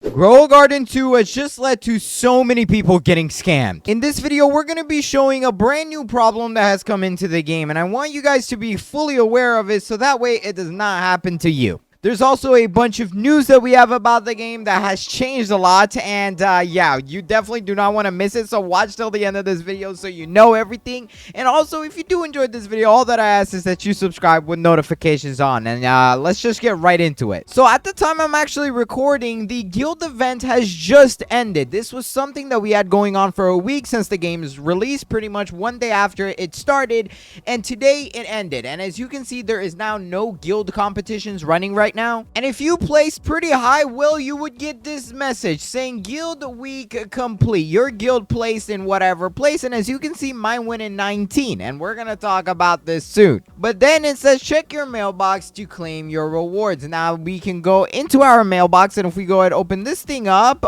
Grow a Garden 2 has just led to so many people getting scammed. In this video, we're going to be showing a brand new problem that has come into the game, and I want you guys to be fully aware of it so that way it does not happen to you. There's also a bunch of news that we have about the game that has changed a lot, and yeah, you definitely do not want to miss it, so watch till the end of this video so you know everything. And also, if you do enjoy this video, all that I ask is that you subscribe with notifications on, and let's just get right into it. So at the time I'm actually recording, the guild event has just ended. This was something that we had going on for a week since the game is released, pretty much one day after it started, and today it ended. And as you can see, there is now no guild competitions running right now, and if you placed pretty high, well, you would get this message saying guild week complete. Your guild placed in whatever place, and as you can see, mine went in 19, and we're gonna talk about this soon. But then it says check your mailbox to claim your rewards. Now we can go into our mailbox, and if we go ahead and open this thing up,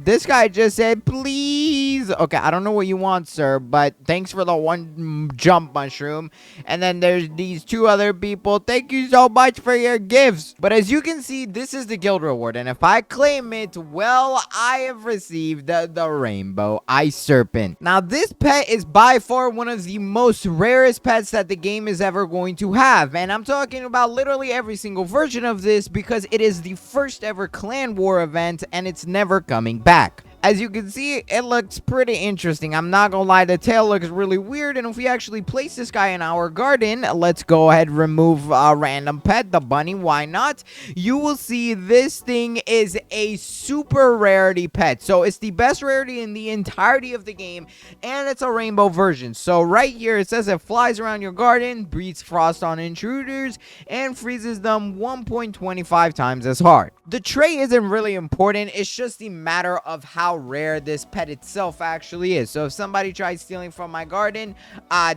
this guy just said please. Okay, I don't know what you want, sir, but thanks for the one jump mushroom. And then there's these two other people. Thank you so much for your gifts. But as you can see, this is the guild reward, and if I claim it, well, I have received the rainbow ice serpent. Now this pet is by far one of the most rarest pets that the game is ever going to have, and I'm talking about literally every single version of this because it is the first ever clan war event and it's never coming back. As you can see, it looks pretty interesting. I'm not gonna lie, the tail looks really weird, and if we actually place this guy in our garden, let's go ahead and remove a random pet, the bunny, why not? You will see this thing is a super rarity pet. So it's the best rarity in the entirety of the game, and it's a rainbow version. So right here, it says it flies around your garden, breathes frost on intruders, and freezes them 1.25 times as hard. The trait isn't really important, it's just the matter of how rare this pet itself actually is. So if somebody tried stealing from my garden,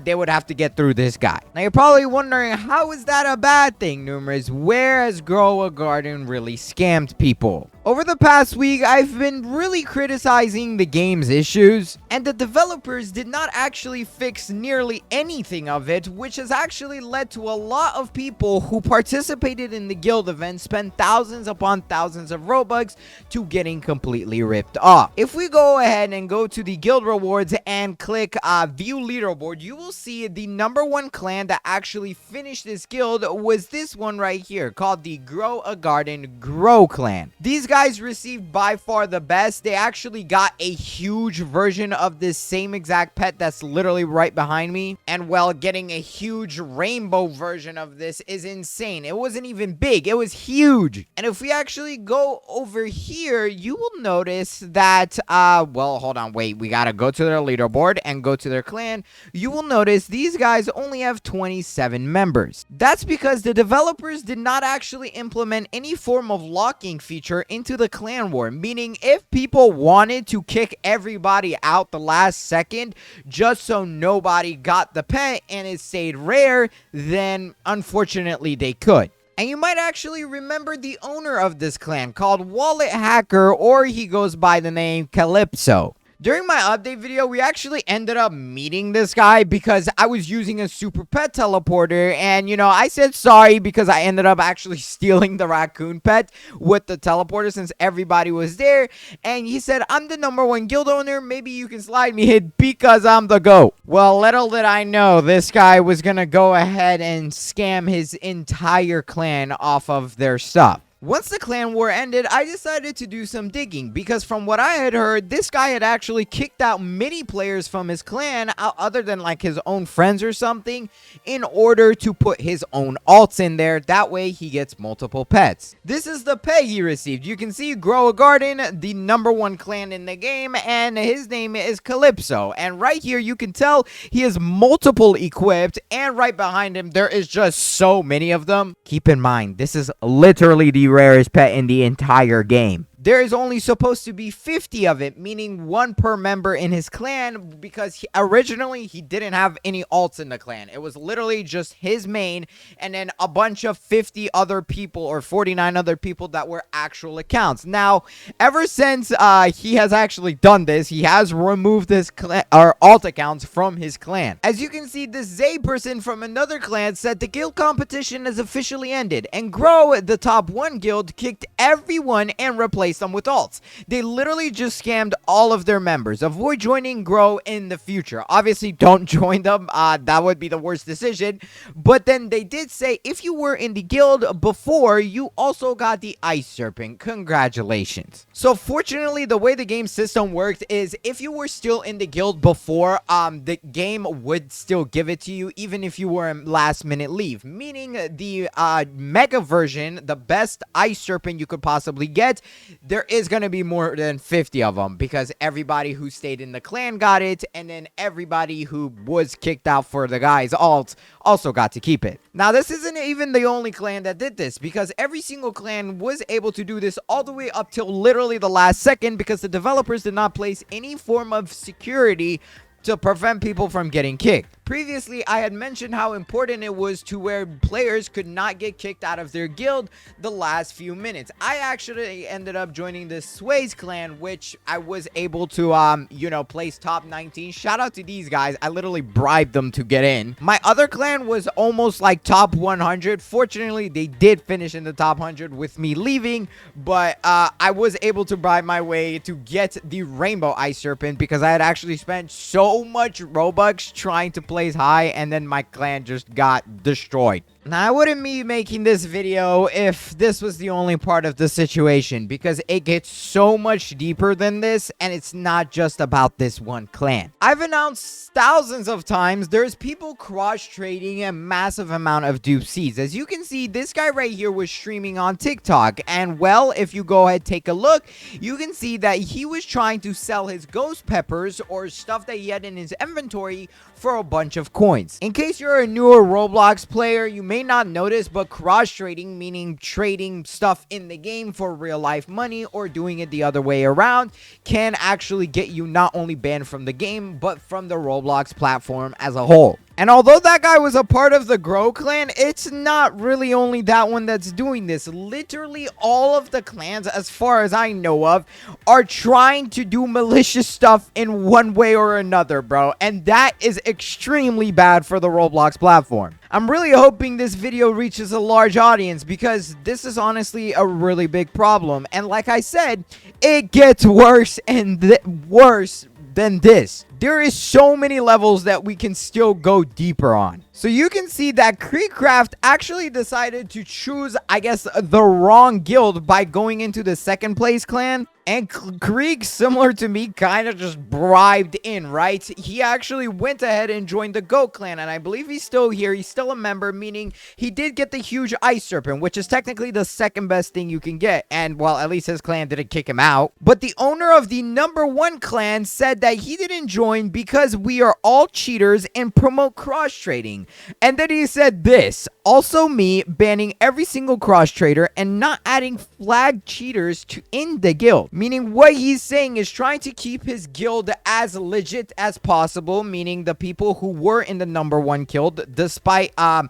they would have to get through this guy. Now you're probably wondering, how is that a bad thing, Numerous? Where has Grow a Garden really scammed people? Over the past week, I've been really criticizing the game's issues, and the developers did not actually fix nearly anything of it, which has actually led to a lot of people who participated in the guild event spend thousands upon thousands of Robux to getting completely ripped off. If we go ahead and go to the guild rewards and click view leaderboard, you will see the #1 clan that actually finished this guild was this one right here, called the Grow a Garden Grow clan. These guys received by far the best. They actually got a huge version of this same exact pet that's literally right behind me, and well, getting a huge rainbow version of this is insane. It wasn't even big, it was huge. And if we actually go over here, you will notice that well, hold on, wait, we gotta go to their leaderboard and go to their clan. You will notice these guys only have 27 members. That's because the developers did not actually implement any form of locking feature into the clan war, meaning if people wanted to kick everybody out the last second just so nobody got the pet and it stayed rare, then unfortunately they could. And you might actually remember the owner of this clan called Wallet Hacker, or he goes by the name Calypso. During my update video, we actually ended up meeting this guy because I was using a super pet teleporter, and you know, I said sorry because I ended up actually stealing the raccoon pet with the teleporter since everybody was there, and he said, I'm the #1 guild owner, maybe you can slide me hit because I'm the GOAT. Well, little did I know this guy was gonna go ahead and scam his entire clan off of their stuff. Once the clan war ended, I decided to do some digging because from what I had heard, this guy had actually kicked out many players from his clan other than like his own friends or something in order to put his own alts in there. That way he gets multiple pets. This is the pet he received. You can see Grow a Garden, the #1 clan in the game, and his name is Calypso. And right here you can tell he has multiple equipped, and right behind him there is just so many of them. Keep in mind, this is literally the rarest pet in the entire game. There is only supposed to be 50 of it, meaning one per member in his clan, because originally he didn't have any alts in the clan. It was literally just his main and then a bunch of 50 other people or 49 other people that were actual accounts. Now, ever since he has actually done this, he has removed his clan or alt accounts from his clan. As you can see, this Zay person from another clan said the guild competition has officially ended, and Grow, the top 1 guild, kicked everyone and replaced replace them with alts. They literally just scammed all of their members. Avoid joining Grow in the future. Obviously, don't join them. That would be the worst decision. But then they did say if you were in the guild before, you also got the Ice Serpent. Congratulations. So fortunately, the way the game system worked is if you were still in the guild before, the game would still give it to you even if you were in last minute leave. Meaning the mega version, the best Ice Serpent you could possibly get, there is going to be more than 50 of them because everybody who stayed in the clan got it, and then everybody who was kicked out for the guy's alt also got to keep it. Now, this isn't even the only clan that did this because every single clan was able to do this all the way up till literally the last second because the developers did not place any form of security to prevent people from getting kicked. Previously, I had mentioned how important it was to where players could not get kicked out of their guild the last few minutes. I actually ended up joining the Sways clan, which I was able to, place top 19. Shout out to these guys. I literally bribed them to get in. My other clan was almost like top 100. Fortunately, they did finish in the top 100 with me leaving, but I was able to bribe my way to get the Rainbow Ice Serpent because I had actually spent so much Robux trying to place high, and then my clan just got destroyed. Now, I wouldn't be making this video if this was the only part of the situation because it gets so much deeper than this, and it's not just about this one clan. I've announced thousands of times there's people cross-trading a massive amount of dupe seeds. As you can see, this guy right here was streaming on TikTok, and well, if you go ahead take a look, you can see that he was trying to sell his ghost peppers or stuff that he had in his inventory for a bunch of coins. In case you're a newer Roblox player, you may not notice, but cross-trading, meaning trading stuff in the game for real-life money or doing it the other way around, can actually get you not only banned from the game, but from the Roblox platform as a whole. And although that guy was a part of the Grow clan, it's not really only that one that's doing this. Literally all of the clans, as far as I know of, are trying to do malicious stuff in one way or another, bro. And that is extremely bad for the Roblox platform. I'm really hoping this video reaches a large audience because this is honestly a really big problem. And like I said, it gets worse and worse than this. There is so many levels that we can still go deeper on. So you can see that Creekcraft actually decided to choose, I guess, the wrong guild by going into the second place clan. And Creek, similar to me, kind of just bribed in, right? He actually went ahead and joined the Goat clan, and I believe he's still here. He's still a member, meaning he did get the huge Ice Serpent, which is technically the second best thing you can get. And, well, at least his clan didn't kick him out. But the owner of the #1 clan said that he didn't join because we are all cheaters and promote cross-trading. And then he said this, also me banning every single cross-trader and not adding flag cheaters in the guild. Meaning what he's saying is trying to keep his guild as legit as possible, meaning the people who were in the #1 guild, despite a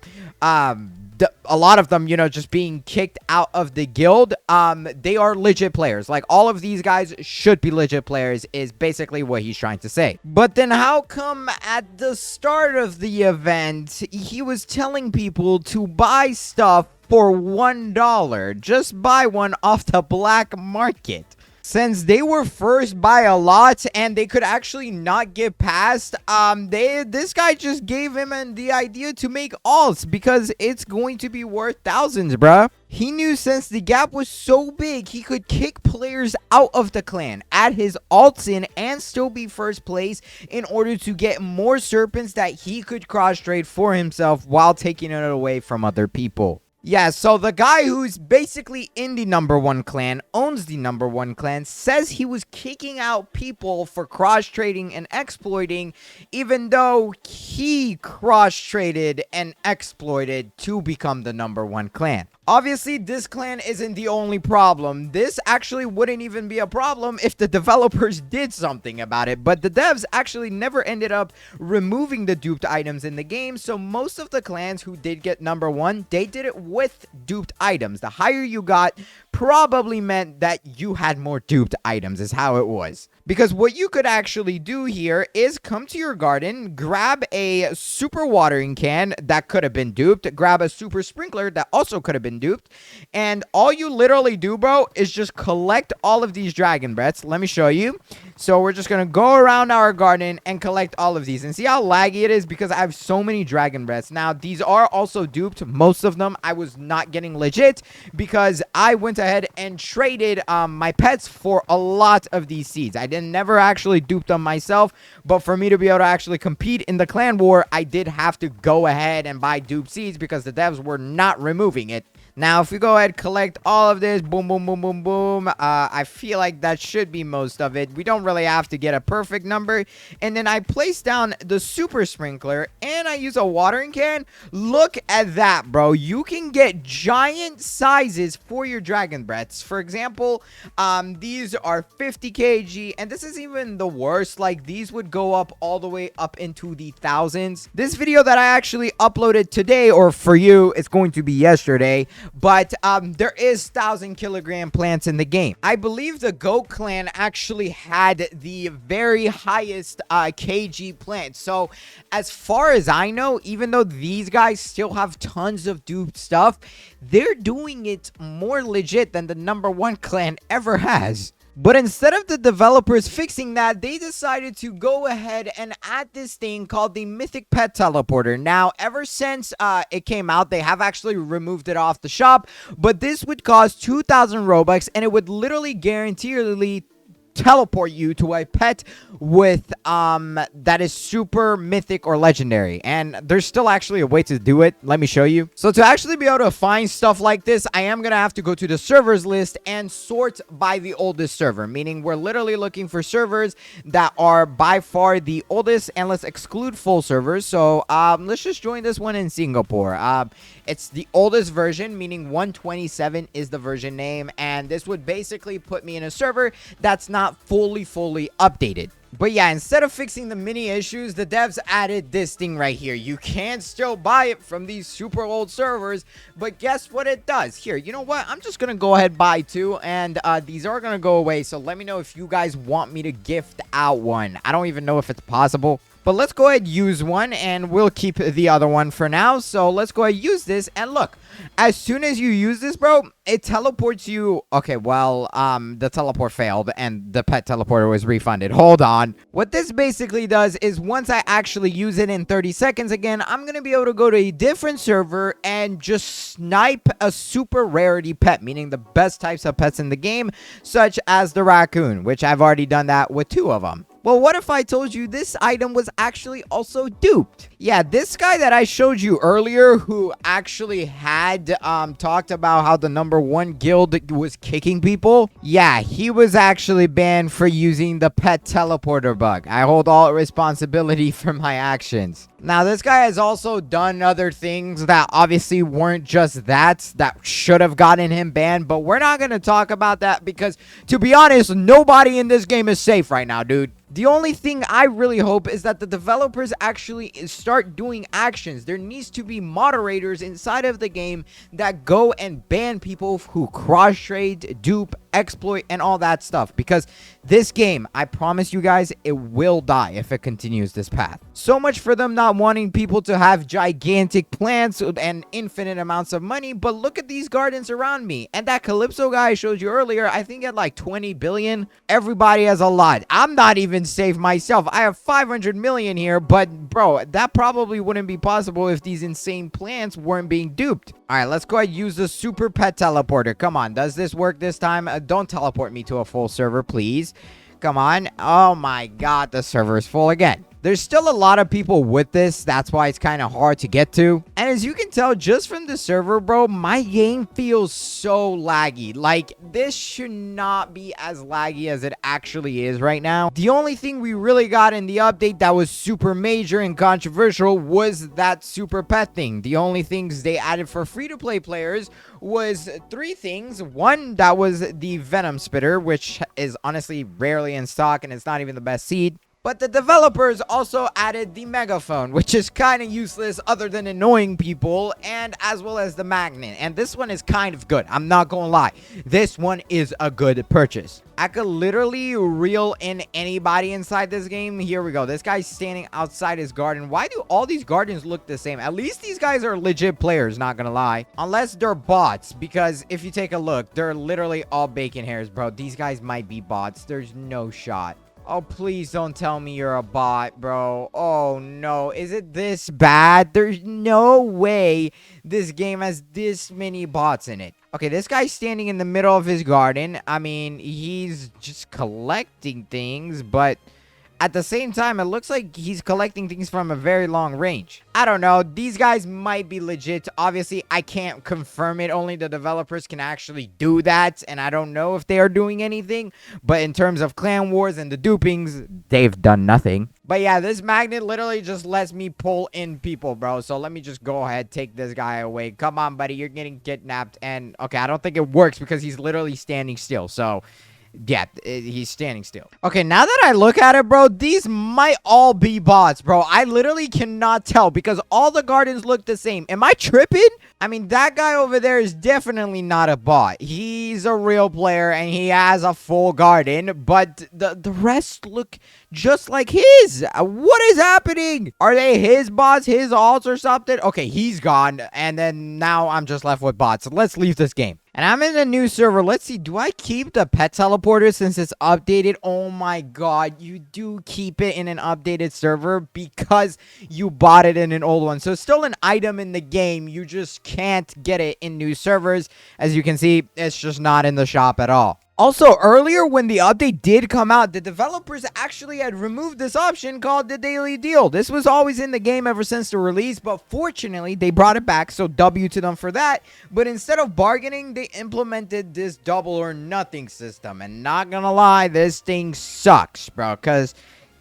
lot of them, just being kicked out of the guild, they are legit players. Like, all of these guys should be legit players is basically what he's trying to say. But then how come at the start of the event, he was telling people to buy stuff for $1? Just buy one off the black market. Since they were first by a lot and they could actually not get past, this guy just gave him the idea to make alts because it's going to be worth thousands, bruh. He knew since the gap was so big, he could kick players out of the clan, add his alts in, and still be first place in order to get more serpents that he could cross-trade for himself while taking it away from other people. Yeah, so the guy who's basically in the #1 clan, owns the #1 clan, says he was kicking out people for cross-trading and exploiting, even though he cross-traded and exploited to become the #1 clan. Obviously, this clan isn't the only problem. This actually wouldn't even be a problem if the developers did something about it, but the devs actually never ended up removing the duped items in the game, so most of the clans who did get #1, they did it with duped items. The higher you got probably meant that you had more duped items is how it was. Because what you could actually do here is come to your garden, grab a super watering can that could have been duped, grab a super sprinkler that also could have been duped, and all you literally do, bro, is just collect all of these dragon breaths. Let me show you. So we're just going to go around our garden and collect all of these. And see how laggy it is because I have so many dragon breaths. Now, these are also duped. Most of them I was not getting legit because I went ahead and traded my pets for a lot of these seeds. I didn't never actually dupe them myself, but for me to be able to actually compete in the clan war, I did have to go ahead and buy dupe seeds because the devs were not removing it. Now, if we go ahead, collect all of this, boom, boom, boom, boom, boom, I feel like that should be most of it. We don't really have to get a perfect number. And then I place down the super sprinkler, and I use a watering can. Look at that, bro. You can get giant sizes for your dragon breaths. For example, these are 50 kg, and this is even the worst. Like, these would go up all the way up into the thousands. This video that I actually uploaded today, or for you, it's going to be yesterday, but there is 1,000-kilogram plants in the game. I believe the Goat clan actually had the very highest kg plant. So as far as I know, even though these guys still have tons of duped stuff, they're doing it more legit than the #1 clan ever has. But instead of the developers fixing that, they decided to go ahead and add this thing called the Mythic Pet Teleporter. Now, ever since it came out, they have actually removed it off the shop, but this would cost 2,000 Robux, and it would literally guaranteedly teleport you to a pet with that is super mythic or legendary, and there's still actually a way to do it. Let me show you. So to actually be able to find stuff like this, I am gonna have to go to the servers list and sort by the oldest server, meaning we're literally looking for servers that are by far the oldest, and let's exclude full servers. So let's just join this one in Singapore. It's the oldest version, meaning 127 is the version name, and this would basically put me in a server that's not fully updated. But yeah, instead of fixing the mini issues, the devs added this thing right here. You can still buy it from these super old servers, but guess what it does? Here, you know what? I'm just gonna go ahead and buy two, and these are gonna go away, so let me know if you guys want me to gift out one. I don't even know if it's possible. But let's go ahead and use one, and we'll keep the other one for now. So let's go ahead and use this, and look, as soon as you use this, bro, it teleports you. Okay, well, the teleport failed, and the pet teleporter was refunded. Hold on. What this basically does is once I actually use it in 30 seconds again, I'm going to be able to go to a different server and just snipe a super rarity pet, meaning the best types of pets in the game, such as the raccoon, which I've already done that with 2 of them. Well, what if I told you this item was actually also duped? Yeah, this guy that I showed you earlier who actually had talked about how the #1 guild was kicking people. Yeah, he was actually banned for using the pet teleporter bug. I hold all responsibility for my actions. Now, this guy has also done other things that obviously weren't just that should have gotten him banned, but we're not going to talk about that because, to be honest, nobody in this game is safe right now, dude. The only thing I really hope is that the developers actually start doing actions. There needs to be moderators inside of the game that go and ban people who cross-trade, dupe, exploit, and all that stuff. Because this game, I promise you guys, it will die if it continues this path. So much for them not wanting people to have gigantic plants and infinite amounts of money. But look at these gardens around me. And that Calypso guy I showed you earlier, I think at like 20 billion. Everybody has a lot. I'm not even safe myself. I have 500 million here, but bro, that probably wouldn't be possible if these insane plants weren't being duped. All right, let's go ahead and use the super pet teleporter. Come on, does this work this time? Don't teleport me to a full server, please. Come on. Oh my god, the server is full again. There's still a lot of people with this. That's why it's kind of hard to get to. And as you can tell just from the server, bro, my game feels so laggy. Like, this should not be as laggy as it actually is right now. The only thing we really got in the update that was super major and controversial was that super pet thing. The only things they added for free-to-play players was 3 things. One, that was the Venom Spitter, which is honestly rarely in stock and it's not even the best seed. But the developers also added the megaphone, which is kind of useless other than annoying people, and as well as the magnet. And this one is kind of good. I'm not gonna lie. This one is a good purchase. I could literally reel in anybody inside this game. Here we go. This guy's standing outside his garden. Why do all these gardens look the same? At least these guys are legit players, not gonna lie. Unless they're bots, because if you take a look, they're literally all bacon hairs, bro. These guys might be bots. There's no shot. Oh, please don't tell me you're a bot, bro. Oh, no. Is it this bad? There's no way this game has this many bots in it. Okay, this guy's standing in the middle of his garden. I mean, he's just collecting things, but at the same time, it looks like he's collecting things from a very long range. I don't know. These guys might be legit. Obviously, I can't confirm it. Only the developers can actually do that. And I don't know if they are doing anything. But in terms of clan wars and the dupings, they've done nothing. But yeah, this magnet literally just lets me pull in people, bro. So let me just go ahead, take this guy away. Come on, buddy. You're getting kidnapped. And okay, I don't think it works because he's literally standing still. So yeah, he's standing still. Okay, now that I look at it, bro, these might all be bots, bro. I literally cannot tell because all the gardens look the same. Am I tripping? I mean, that guy over there is definitely not a bot. He's a real player and he has a full garden, but the rest look just like his. What is happening? Are they his bots, his alts or something? Okay, he's gone. And then now I'm just left with bots. So let's leave this game. And I'm in a new server. Let's see. Do I keep the pet teleporter since it's updated? Oh my god. You do keep it in an updated server because you bought it in an old one. So it's still an item in the game. You just can't get it in new servers. As you can see, it's just not in the shop at all. Also, earlier when the update did come out, the developers actually had removed this option called the daily deal. This was always in the game ever since the release, but fortunately, they brought it back, so W to them for that. But instead of bargaining, they implemented this double or nothing system. And not gonna lie, this thing sucks, bro, because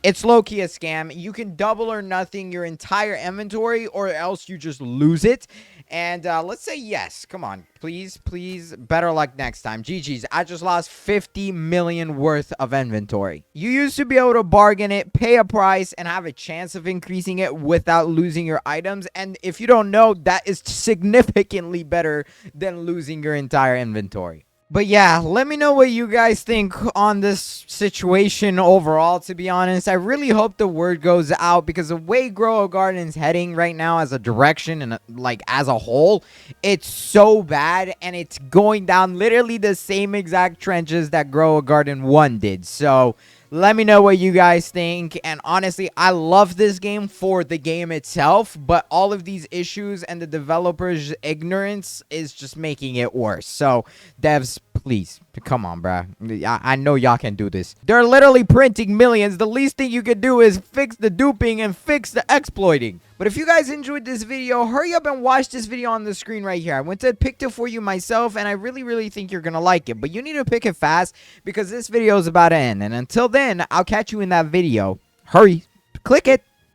it's low-key a scam. You can double or nothing your entire inventory or else you just lose it. And let's say yes. Come on. Please, please. Better luck next time. GG's. I just lost 50 million worth of inventory. You used to be able to bargain it, pay a price, and have a chance of increasing it without losing your items. And if you don't know, that is significantly better than losing your entire inventory. But yeah, let me know what you guys think on this situation overall, to be honest. I really hope the word goes out because the way Grow a Garden's heading right now as a direction and like as a whole, it's so bad and it's going down literally the same exact trenches that Grow a Garden 1 did. So let me know what you guys think. And honestly, I love this game for the game itself, but all of these issues and the developers' ignorance is just making it worse. So devs, please, come on, bruh. I know y'all can do this. They're literally printing millions. The least thing you can do is fix the duping and fix the exploiting. But if you guys enjoyed this video, hurry up and watch this video on the screen right here. I went and picked it for you myself, and I really think you're going to like it. But you need to pick it fast because this video is about to end. And until then, I'll catch you in that video. Hurry. Click it.